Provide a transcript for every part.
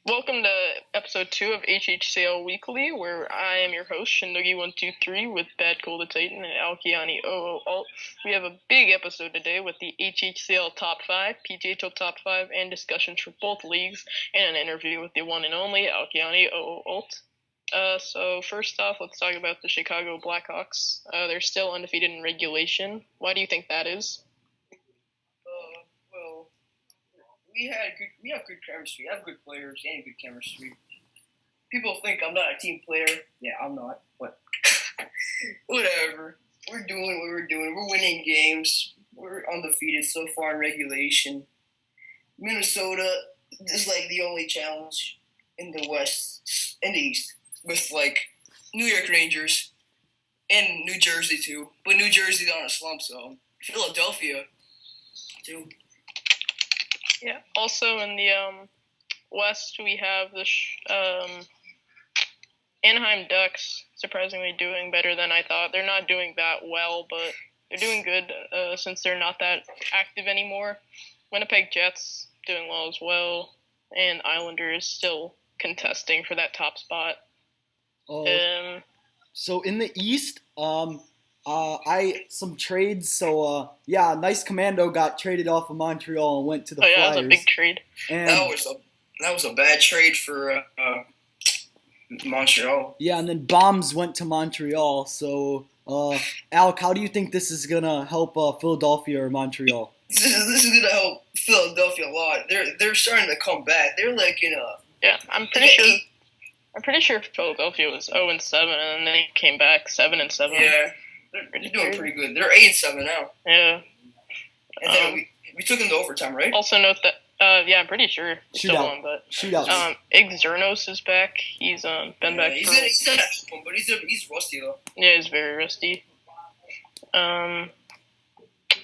Welcome to episode 2 of HHCL Weekly, where I am your host, Shinnogi123, with Bad Cool the Titan and Alkiani OO Alt. We have a big episode today with the HHCL Top 5, PGHL Top 5, and discussions for both leagues, and an interview with the one and only Alkiani OO Alt. So first off, let's talk about the Chicago Blackhawks. They're still undefeated in regulation. Why do you think that is? Well, we have good chemistry. I have good players and good chemistry. People think I'm not a team player. Yeah, I'm not. But whatever. We're doing what we're doing. We're winning games. We're undefeated so far in regulation. Minnesota is like the only challenge in the West, in the East, with like New York Rangers and New Jersey too. But New Jersey's on a slump, so Philadelphia too. Yeah. Also in the West, we have the Anaheim Ducks surprisingly doing better than I thought. They're not doing that well, but they're doing good since they're not that active anymore. Winnipeg Jets doing well as well, and Islanders still contesting for that top spot. So in the East, some trades. So Nice Commando got traded off of Montreal and went to the Flyers. That was a big trade. And that was a bad trade for Montreal. Yeah, and then Bombs went to Montreal. So Alec, how do you think this is gonna help Philadelphia or Montreal? This is gonna help Philadelphia a lot. They're starting to come back. They're like I'm pretty sure Philadelphia was 0-7 and then they came back 7-7. Yeah. They're doing pretty good. They're 8-7 now. Yeah. And then we took them to overtime, right? Also note that I'm pretty sure still on, but Shootout. Xernos is back. He's been back. He's not at home, but he's rusty though. Yeah, he's very rusty.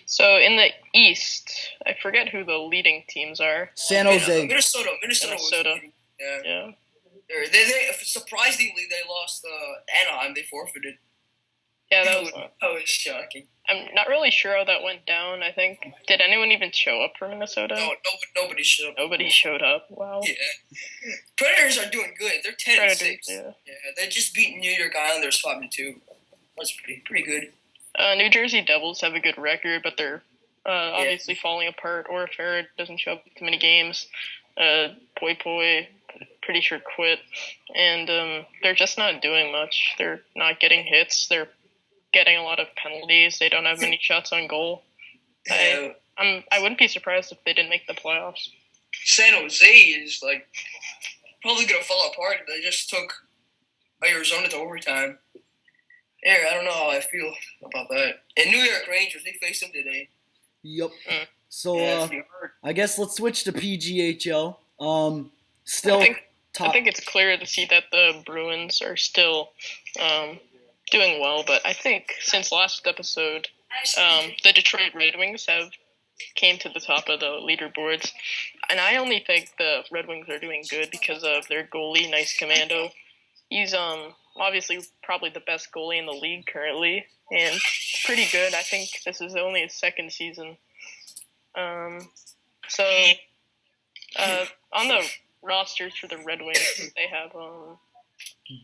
So in the East, I forget who the leading teams are. San Jose. Minnesota. Yeah. They surprisingly they lost Anaheim. They forfeited. Yeah, that was shocking. I'm not really sure how that went down. I think did anyone even show up for Minnesota? No, nobody showed up. Nobody showed up. Wow. Yeah. Predators are doing good. They're 10-6. Yeah. They just beat New York Islanders 5-2. That's pretty good. New Jersey Devils have a good record, but they're obviously falling apart. Or Farrad doesn't show up to many games. Poi, pretty sure quit, and they're just not doing much. They're not getting hits. They're getting a lot of penalties. They don't have many shots on goal. I wouldn't be surprised if they didn't make the playoffs. San Jose is like probably gonna fall apart. They just took Arizona to overtime. Yeah, I don't know how I feel about that. And New York Rangers, they faced them today. Yep. So I guess let's switch to PGHL. I think it's clear to see that the Bruins are still doing well, but I think since last episode, the Detroit Red Wings have came to the top of the leaderboards, and I only think the Red Wings are doing good because of their goalie, Nice Commando. He's obviously probably the best goalie in the league currently, and pretty good. I think this is only his second season. On the rosters for the Red Wings, they have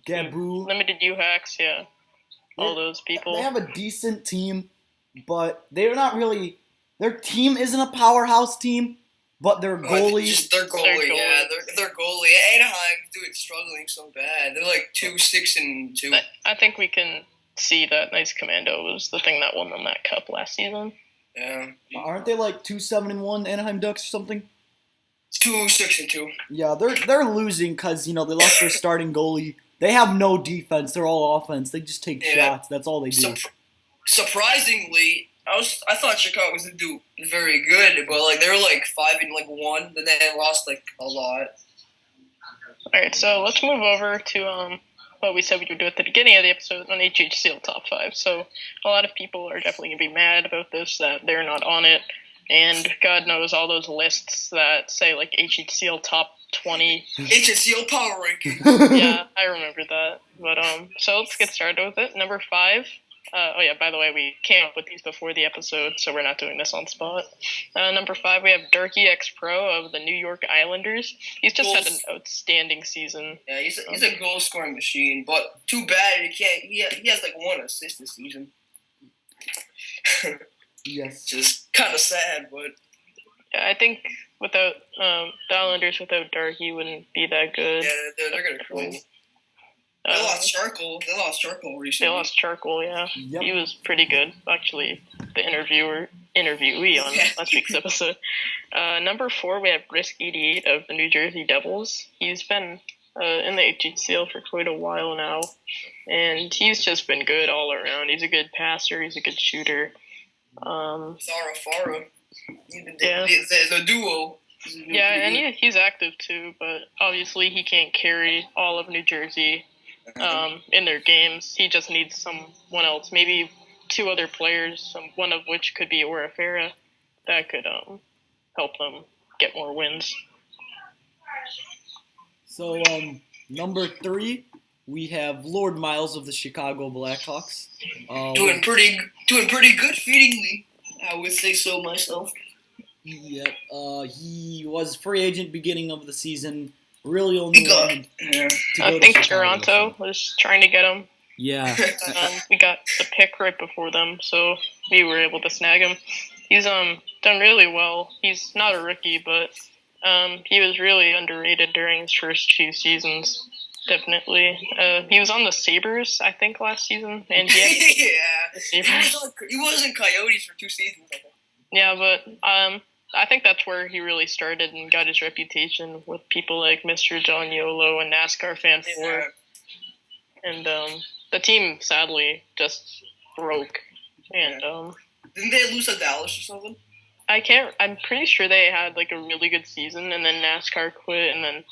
Gabu, Limited UHACs, all those people. They have a decent team, but they're not really. Their team isn't a powerhouse team, but their goalie. Just their goalie, yeah, their goalie. Anaheim struggling so bad. They're like 2-6-2. I think we can see that Nice Commando was the thing that won them that cup last season. Yeah. Aren't they like 2-7-1 Anaheim Ducks or something? 2-6-2. Yeah, they're losing because they lost their starting goalie. They have no defense. They're all offense. They just take shots. That's all they do. Surprisingly, I thought Chicago was gonna do very good, but like they were like 5-1, then they lost like a lot. All right, so let's move over to what we said we would do at the beginning of the episode on HHCL Top 5. So a lot of people are definitely gonna be mad about this, that they're not on it. And God knows all those lists that say like HHCL Top 20. HHCL Power Ranking. Yeah, I remember that. But so let's get started with it. Number 5, Oh yeah, by the way, we came up with these before the episode, so we're not doing this on spot. Number 5, we have Durkee X Pro of the New York Islanders. He's just had an outstanding season. Yeah, he's a goal scoring machine, but too bad he can't. He has like 1 assist this season. Yes. Just kind of sad, but yeah, I think without the Islanders without Durkee wouldn't be that good. yeah, they're gonna close. They lost Charcoal. They lost Charcoal recently. They lost Charcoal, yeah. Yep. He was pretty good, actually. The interviewee on last week's episode. Number 4, we have Risk 88 of the New Jersey Devils. He's been in the HHCL for quite a while now, and he's just been good all around. He's a good passer. He's a good shooter. Farah. Yeah. The duo. Yeah, and he's active too, but obviously he can't carry all of New Jersey in their games. He just needs someone else, maybe 2 other players, one of which could be Orifera, that could help them get more wins. So, number 3, we have Lord Miles of the Chicago Blackhawks. Doing pretty good fittingly. I would say so myself. Yep. He was free agent beginning of the season. Really only wanted to go I think to Chicago, Toronto was trying to get him. Yeah. We got the pick right before them, so we were able to snag him. He's done really well. He's not a rookie, but he was really underrated during his first 2 seasons. Definitely. He was on the Sabres, I think, last season, and he was in Coyotes for 2 seasons. I think. Yeah, but I think that's where he really started and got his reputation with people like Mr. John Yolo and NASCAR Fan 4. And the team sadly just broke. And didn't they lose to Dallas or something? I'm pretty sure they had like a really good season, and then NASCAR quit, and then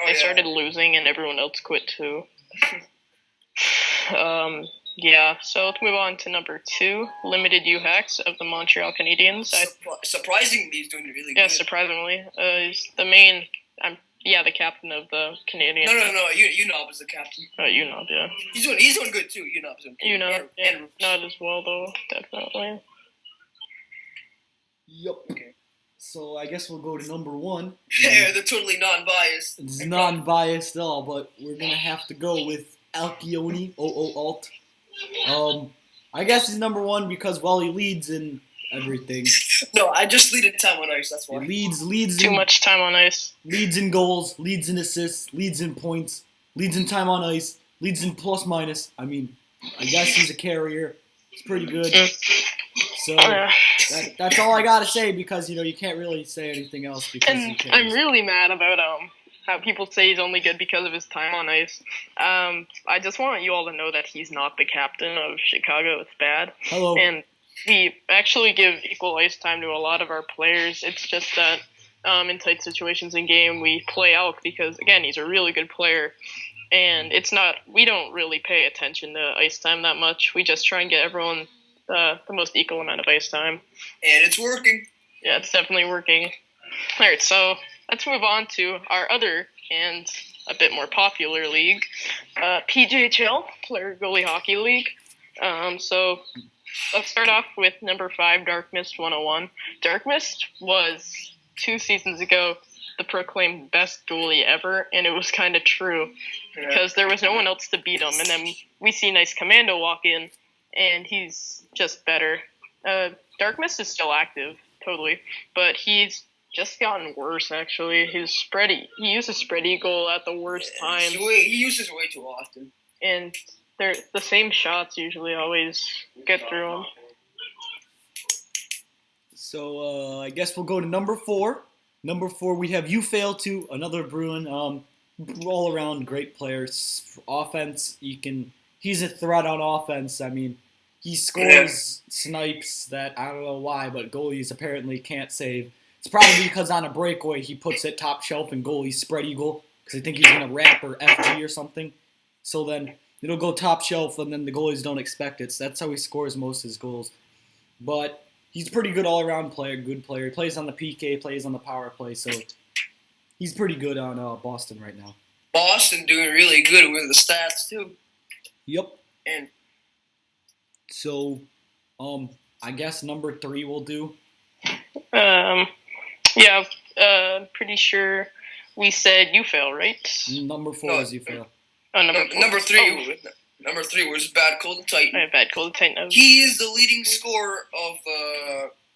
they started losing, and everyone else quit too. Yeah, so let's move on to number 2, Limited UHEX of the Montreal Canadiens. Surprisingly, he's doing really good. Yeah, surprisingly. He's the the captain of the Canadiens. No, Unob is the captain. Unob, yeah. He's doing good too. Unob's doing good. Unob, not as well though, definitely. Yep. Okay. So I guess we'll go to number 1. Yeah, they're totally non-biased. It's non-biased at all, but we're gonna have to go with Alcione, Alt. I guess he's number 1 because, well, he leads in everything. No, I just lead in time on ice, that's why. He leads Too much time on ice. Leads in goals, leads in assists, leads in points, leads in time on ice, leads in plus minus. I mean, I guess he's a carrier. He's pretty good. So that's all I gotta say because you can't really say anything else because he carries. I'm really mad about how people say he's only good because of his time on ice. I just want you all to know that he's not the captain of Chicago. It's bad. Hello. And we actually give equal ice time to a lot of our players. It's just that in tight situations in game, we play out because, again, he's a really good player. And we don't really pay attention to ice time that much. We just try and get everyone the most equal amount of ice time. And it's working. Yeah, it's definitely working. All right, so let's move on to our other and a bit more popular league, PGHL, Player Goalie Hockey League. So let's start off with number 5, Dark Mist 101. Dark Mist was 2 seasons ago the proclaimed best goalie ever, and it was kind of true because there was no one else to beat him. And then we see Nice Commando walk in, and he's just better. Dark Mist is still active, totally, but he's just gotten worse, actually. He uses spread eagle at the worst time. He uses way too often. And the same shots usually always get through him. So I guess we'll go to number 4. Number 4, we have You Fail To, another Bruin. All around great players. Offense, he's a threat on offense. I mean, he scores snipes that I don't know why, but goalies apparently can't save. It's probably because on a breakaway he puts it top shelf and goalies spread eagle because they think he's going to wrap or FG or something. So then it'll go top shelf and then the goalies don't expect it. So that's how he scores most of his goals. But he's a pretty good all-around player, good player. He plays on the PK, plays on the power play, so he's pretty good on Boston right now. Boston doing really good with the stats, too. Yep. And So, I guess number 3 will do. Um, yeah, pretty sure we said you fail, right? Number 4 No, is you fail. Oh, number four. Number three. Number 3 was Bad Cold Titan. Oh, bad cold Titan. He is the leading scorer of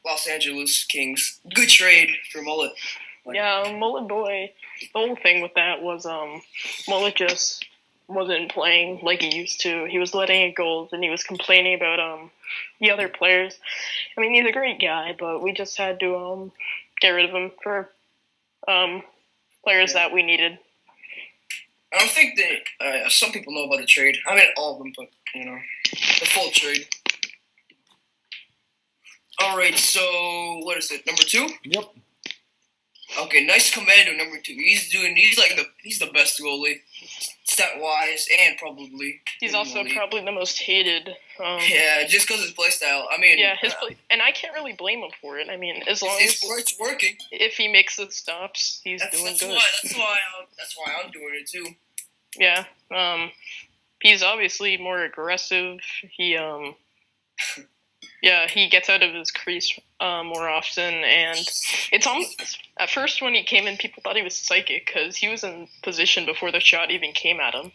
Los Angeles Kings. Good trade for Mullet. Yeah, Mullet Boy. The whole thing with that was Mullet just wasn't playing like he used to. He was letting in goals, and he was complaining about the other players. I mean, he's a great guy, but we just had to get rid of him for players that we needed. I don't think that some people know about the trade. I mean, all of them, but the full trade. All right, so what is it? Number 2? Yep. Okay, nice commando. Number 2. He's the best goalie, stat wise, and probably. He's also probably the most hated. Yeah, just because his play style. I mean, yeah, his play, and I can't really blame him for it. I mean, as long as it's working. If he makes the stops, he's doing good. That's why I'm doing it too. Yeah. He's obviously more aggressive. He yeah, he gets out of his crease more often, and it's almost at first when he came in, people thought he was psychic because he was in position before the shot even came at him.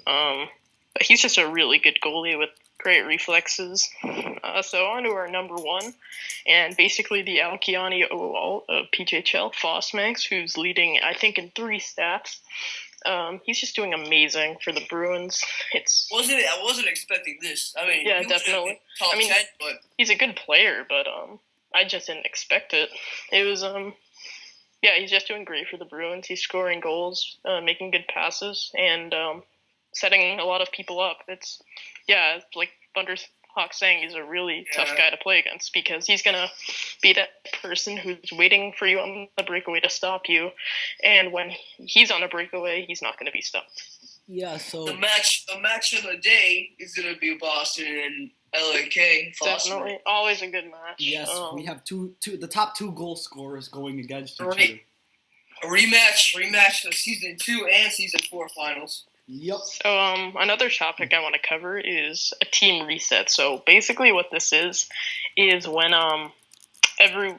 But he's just a really good goalie with great reflexes. So on to our number 1, and basically the Alkiani Oval of PGHL, Fosmax, who's leading, I think, in 3 stats. He's just doing amazing for the Bruins. I wasn't expecting this. I mean, yeah, definitely. Top 10, but he's a good player, but I just didn't expect it. It was yeah, he's just doing great for the Bruins. He's scoring goals, making good passes, and setting a lot of people up. It's like Thunderhawk saying, he's a really tough guy to play against because he's gonna be that person who's waiting for you on the breakaway to stop you, and when he's on a breakaway, he's not gonna be stopped. Yeah, so the match of the day is gonna be Boston and LAK. Definitely, always a good match. Yes, we have the top 2 goal scorers going against each other. A rematch of season 2 and season 4 finals. Yep. So another topic I want to cover is a team reset. So basically, what this is when every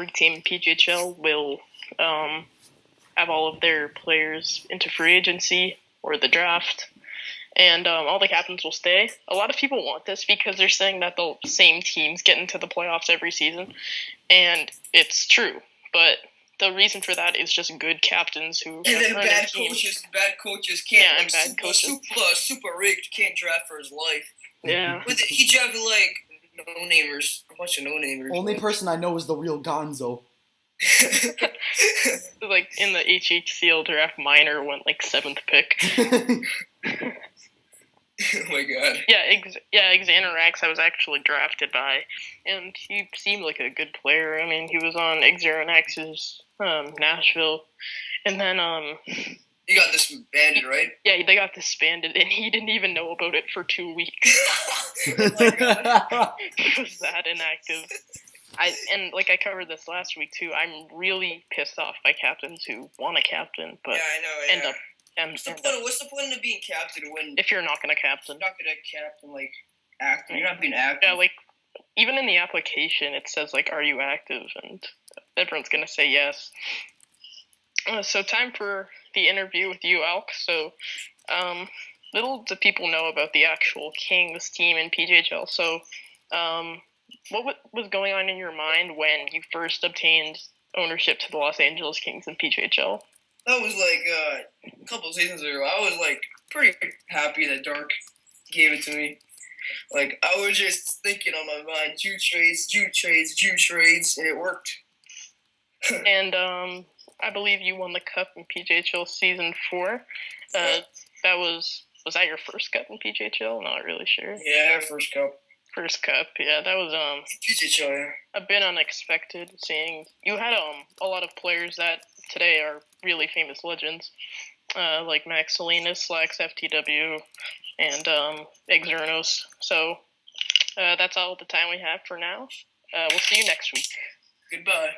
team in PGHL will have all of their players into free agency or the draft, and all the captains will stay. A lot of people want this because they're saying that the same teams get into the playoffs every season, and it's true. But the reason for that is just good captains who and then bad coaches can't. And bad coaches. Super rigged can't draft for his life. Yeah. He drafted no-namers, a bunch of no-namers. Only person I know is the real Gonzo. Like in the HHCL draft, Minor went 7th pick. Oh my god. Yeah, Xanarax I was actually drafted by, and he seemed like a good player. I mean, he was on Xanax's Nashville, and then he got disbanded, right? Yeah, they got disbanded, and he didn't even know about it for 2 weeks. Oh my god. He was that inactive. I covered this last week too. I'm really pissed off by captains who want a captain, but I know, end up. What's the point of being captain when if you're not going to captain? You're not going to captain active. You're not being active. Yeah, even in the application, it says are you active, and everyone's going to say yes. So time for the interview with you, Alk. So, little do people know about the actual Kings team in PGHL. So, what was going on in your mind when you first obtained ownership to the Los Angeles Kings in PGHL? That was a couple of seasons ago. I was pretty happy that Dark gave it to me. I was just thinking on my mind, Jew trades, and it worked. And I believe you won the cup in PGHL season 4. That was that your first cup in PGHL? Not really sure. Yeah, first cup. First cup, yeah, that was PGHL, yeah. A bit unexpected. Seeing you had a lot of players that today are really famous legends, like Max Salinas, Slacks FTW, and Exernos. So that's all the time we have for now. We'll see you next week. Goodbye.